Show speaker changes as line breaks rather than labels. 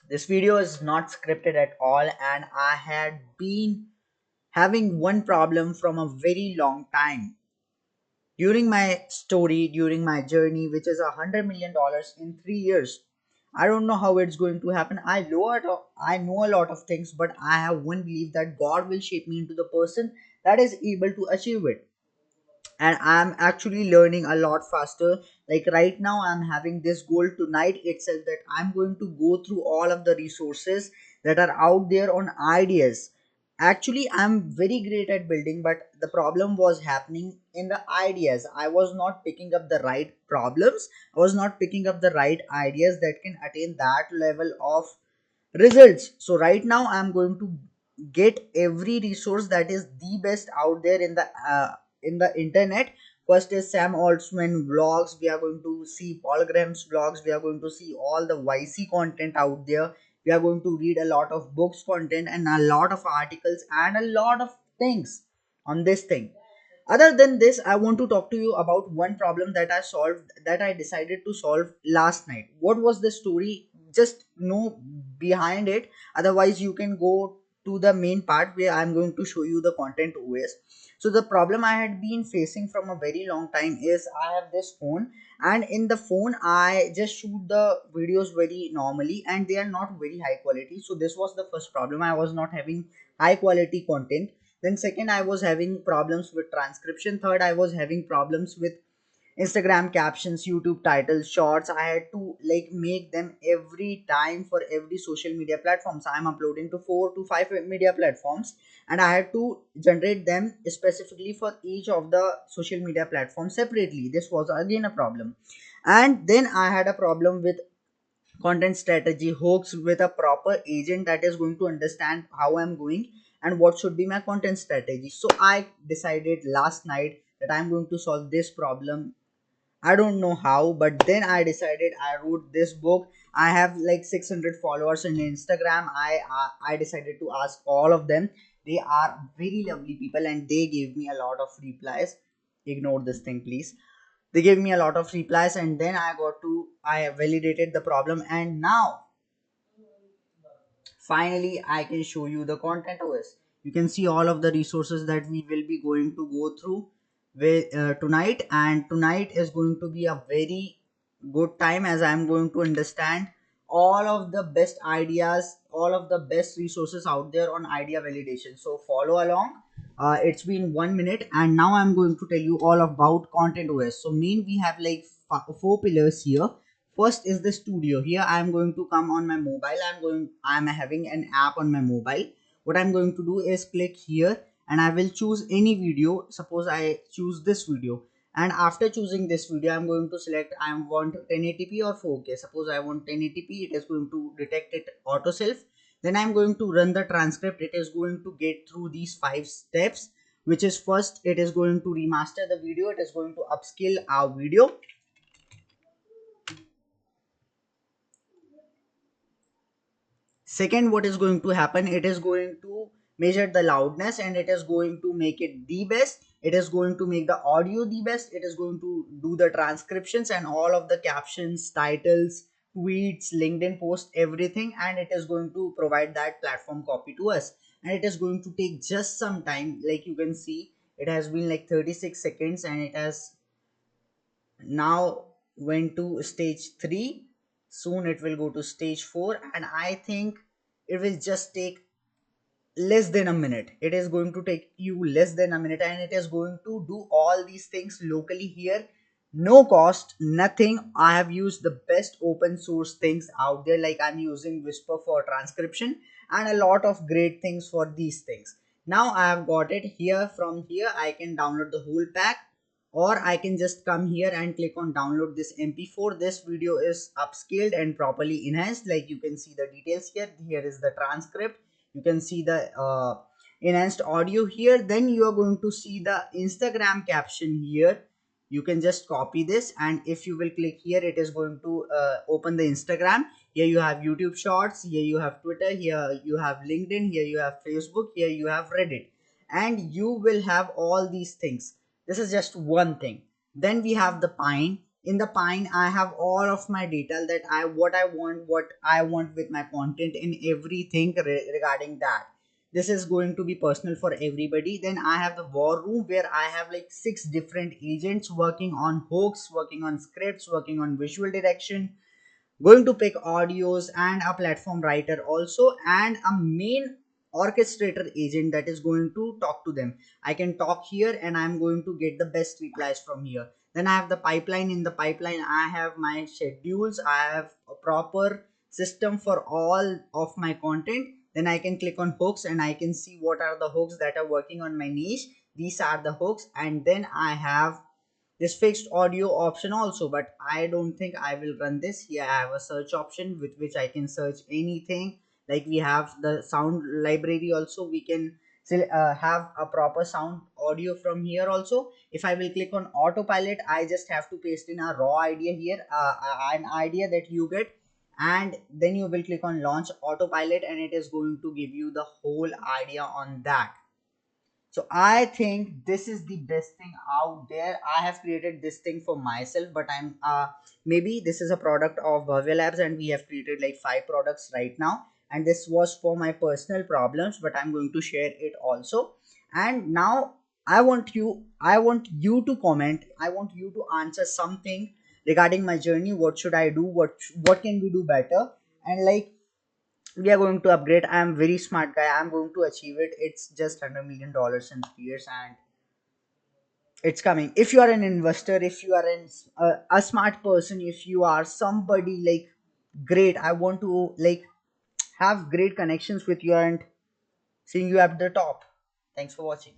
This video is not scripted at all, and I had been having one problem from a very long time. During my story, during my journey, which is $100 million in 3 years, I don't know how it's going to happen. I know a lot of things, but I have one belief that God will shape me into the person that is able to achieve it. And I'm actually learning a lot faster. Like right now I'm having this goal tonight itself, that I'm going to go through all of the resources that are out there on ideas. Actually I'm very great at building, but the problem was happening in the ideas. I was not picking up the right problems. I was not picking up the right ideas that can attain that level of results. So right now I'm going to get every resource that is the best out there in the internet. First is Sam Altman vlogs. We are going to see Paul Graham's vlogs. We are going to see all the YC content out there. We are going to read a lot of books content and a lot of articles and a lot of things on this thing. Other than this, I want to talk to you about one problem that I solved, that I decided to solve last night. What was the story? Just know behind it. Otherwise, you can go to the main part where I'm going to show you the content OS. So the problem I had been facing from a very long time is I have this phone, and in the phone I just shoot the videos very normally and they are not very high quality. So this was the first problem. I was not having high quality content. Then second, I was having problems with transcription. Third, I was having problems with Instagram captions, YouTube titles, shorts. I had to like make them every time for every social media platforms. I'm uploading to 4 to 5 media platforms, and I had to generate them specifically for each of the social media platforms separately. This was again a problem. And then I had a problem with content strategy hooks with a proper agent that is going to understand how I'm going and what should be my content strategy. So I decided last night that I'm going to solve this problem. I don't know how, but then I decided. I wrote this book. I have like 600 followers on Instagram. I decided to ask all of them. They are very lovely people and they gave me a lot of replies. Ignore this thing, please. They gave me a lot of replies, and then I validated the problem, and now finally I can show you the content OS. You can see all of the resources that we will be going to go through tonight, and tonight is going to be a very good time as I'm going to understand all of the best ideas, all of the best resources out there on idea validation. So follow along. It's been 1 minute and now I'm going to tell you all about content OS. So main, we have like four pillars here. First is the studio. Here I am going to come on my mobile. I'm having an app on my mobile. What I'm going to do is click here and I will choose any video. Suppose I choose this video, and after choosing this video I'm going to select I want 1080p or 4K. Suppose I want 1080p, it is going to detect it auto self. Then I'm going to run the transcript. It is going to get through these 5 steps, which is first it is going to remaster the video, it is going to upscale our video. Second, what is going to happen, it is going to measure the loudness and it is going to make it the best. It is going to make the audio the best. It is going to do the transcriptions and all of the captions, titles, tweets, LinkedIn post, everything, and it is going to provide that platform copy to us. And it is going to take just some time. Like you can see, it has been like 36 seconds and it has now went to stage 3. Soon it will go to stage 4, and I think it will just take less than a minute. It is going to take you less than a minute, and it is going to do all these things locally here. No cost, nothing. I have used the best open source things out there, like I'm using Whisper for transcription and a lot of great things for these things. Now I have got it here. From here I can download the whole pack, or I can just come here and click on download this mp4. This video is upscaled and properly enhanced. Like you can see the details here. Here is the transcript. You can see the enhanced audio here. Then you are going to see the Instagram caption here. You can just copy this, and if you will click here, it is going to open the Instagram. Here you have YouTube shorts, here you have Twitter, here you have LinkedIn, here you have Facebook, here you have Reddit, and you will have all these things. This is just one thing. Then we have the Pine. in the Pine, I have all of my data that what I want with my content and everything regarding that. This is going to be personal for everybody. Then I have the war room where I have like six different agents working on hooks, working on scripts, working on visual direction, going to pick audios, and a platform writer also, and a main orchestrator agent that is going to talk to them. I can talk here and I'm going to get the best replies from here. Then I have the pipeline. In the pipeline I have my schedules, I have a proper system for all of my content. Then I can click on hooks and I can see what are the hooks that are working on my niche. These are the hooks. And then I have this fixed audio option also, but I don't think I will run this. Here I have a search option with which I can search anything. Like we have the sound library also, we can still have a proper sound audio from here also. If I will click on autopilot, I just have to paste in a raw idea here, an idea that you get, and then you will click on launch autopilot and it is going to give you the whole idea on that. So I think this is the best thing out there. I have created this thing for myself, but I'm maybe this is a product of Bhavya Labs, and we have created like five products right now. And this was for my personal problems, but I'm going to share it also. And now I want you to comment. I want you to answer something regarding my journey. What should I do? What can we do better? And like we are going to upgrade. I am very smart guy, I'm going to achieve it. It's just $100 million in 3 years, and it's coming. If you are an investor, if you are a smart person, if you are somebody like great, I want to like have great connections with you and seeing you at the top. Thanks for watching.